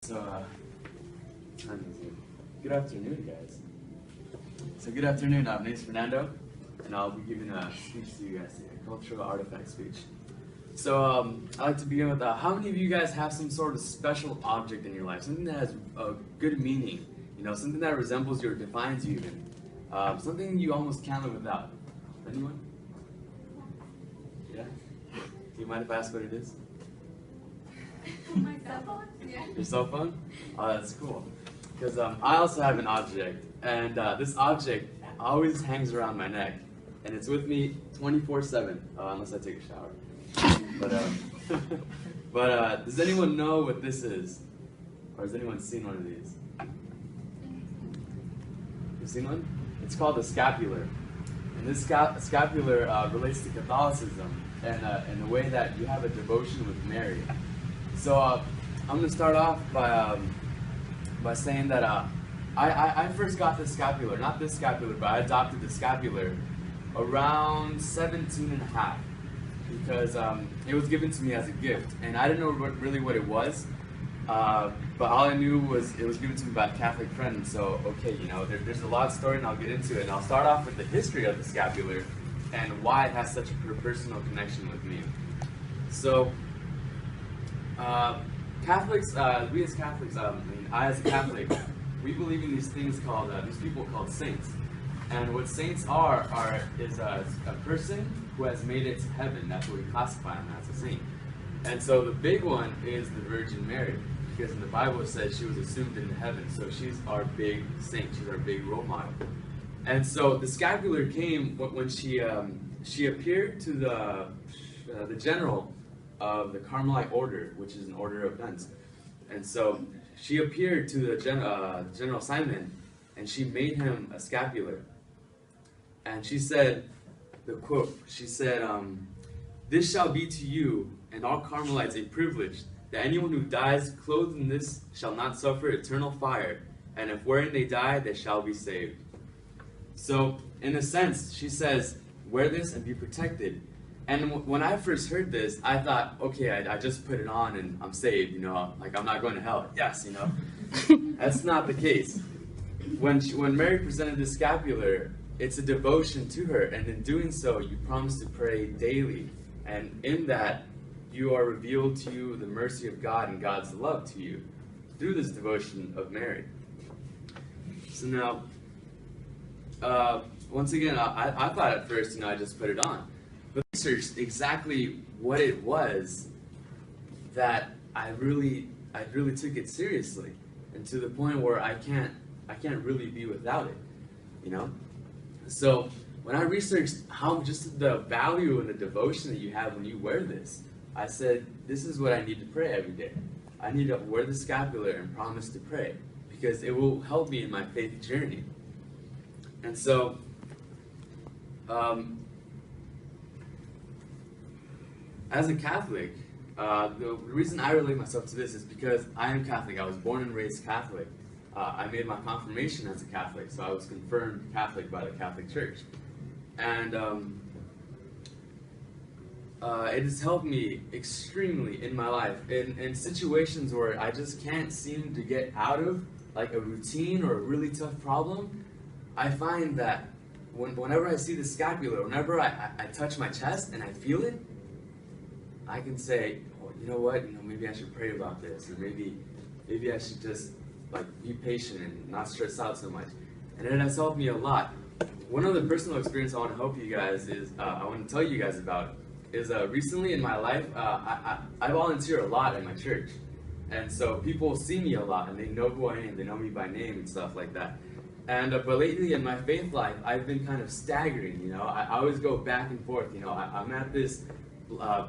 So, good afternoon, guys. So, good afternoon. My name is Fernando, and I'll be giving a speech to you guys today, a cultural artifact speech. So, I'd like to begin with how many of you guys have some sort of special object in your life, something that has a good meaning, something that resembles you or defines you even, something you almost can't live without? Anyone? Yeah? Do you mind if I ask what it is? My cell phone? Yeah. Your cell phone? Oh, that's cool. Because I also have an object, and this object always hangs around my neck, and it's with me 24/7, unless I take a shower. But does anyone know what this is? Or has anyone seen one of these? You've seen one? It's called a scapular. And this scapular relates to Catholicism and the way that you have a devotion with Mary. So I'm going to start off by saying that I first got this scapular, not this scapular, but I adopted the scapular around 17 and a half because it was given to me as a gift. And I didn't know really what it was, but all I knew was it was given to me by a Catholic friend. And so, okay, there's a lot of story and I'll get into it. And I'll start off with the history of the scapular and why it has such a personal connection with me. So, Catholics, we as Catholics, I as a Catholic, we believe in these things called, these people called saints. And what saints is a person who has made it to heaven. That's what we classify them as, a saint. And so the big one is the Virgin Mary, because in the Bible it says she was assumed into heaven. So she's our big saint, she's our big role model. And so the scapular came when she appeared to the general of the Carmelite order, which is an order of nuns. And so she appeared to the General Simon, and she made him a scapular. And she said, the quote, she said, "This shall be to you and all Carmelites a privilege, that anyone who dies clothed in this shall not suffer eternal fire, and if wherein they die, they shall be saved." So, in a sense, she says, wear this and be protected. And when I first heard this, I thought, okay, I just put it on and I'm saved, like I'm not going to hell. Yes, That's not the case. When Mary presented the scapular, it's a devotion to her, and in doing so, you promise to pray daily. And in that, you are revealed to you the mercy of God and God's love to you through this devotion of Mary. So now, once again, I thought at first, I just put it on. But I researched exactly what it was that I really took it seriously, and to the point where I can't really be without it, So when I researched how just the value and the devotion that you have when you wear this, I said, this is what I need to pray every day. I need to wear the scapular and promise to pray, because it will help me in my faith journey. And so, as a Catholic, the reason I relate myself to this is because I am Catholic. I was born and raised Catholic. I made my confirmation as a Catholic, so I was confirmed Catholic by the Catholic Church. And it has helped me extremely in my life. In situations where I just can't seem to get out of, like a routine or a really tough problem, I find that whenever I see the scapular, whenever I touch my chest and I feel it, I can say, oh, you know what, maybe I should pray about this, or maybe I should just be patient and not stress out so much. And it has helped me a lot. One of the personal experience I want to help you guys is, I want to tell you guys about, is recently in my life, I volunteer a lot at my church. And so people see me a lot, and they know who I am, they know me by name and stuff like that. And but lately in my faith life, I've been kind of staggering, I always go back and forth, I'm at this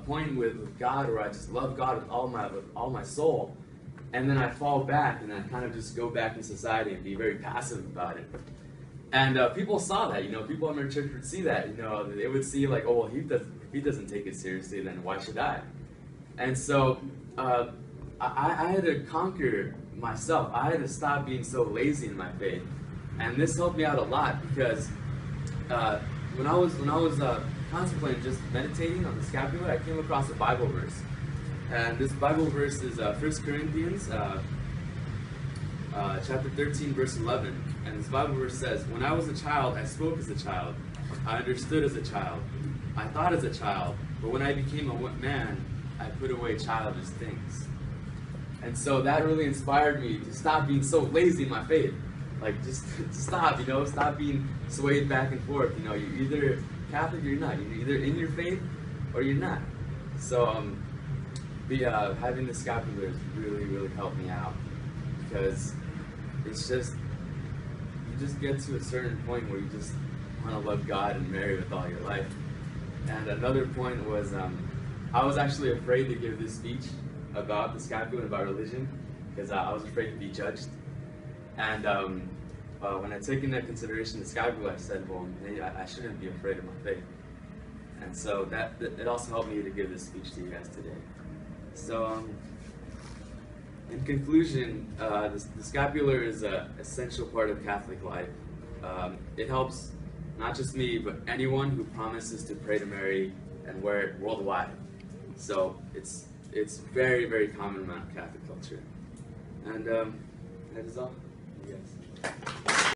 point with God where I just love God with all my soul, and then I fall back and I kind of just go back in society and be very passive about it. And people saw that, people in our church would see that, they would see like, oh, well, if he doesn't take it seriously, then why should I? And so I had to conquer myself. I had to stop being so lazy in my faith, and this helped me out a lot because when I was contemplating, just meditating on the scapular, I came across a Bible verse. And this Bible verse is 1 Corinthians chapter 13, verse 11. And this Bible verse says, "When I was a child, I spoke as a child. I understood as a child. I thought as a child. But when I became a man, I put away childish things." And so that really inspired me to stop being so lazy in my faith. Like, just stop, stop being swayed back and forth. You're either Catholic or you're not. You're either in your faith or you're not. So, having the scapular has really, really helped me out, because it's just, you just get to a certain point where you just want to love God and Mary with all your life. And another point was, I was actually afraid to give this speech about the scapular and about religion, because I was afraid to be judged. And when I took into consideration the scapular, I said, well, maybe I shouldn't be afraid of my faith. And so it also helped me to give this speech to you guys today. So, in conclusion, the scapular is an essential part of Catholic life. It helps not just me, but anyone who promises to pray to Mary and wear it worldwide. So it's very, very common amount of Catholic culture. And that is all. Yes.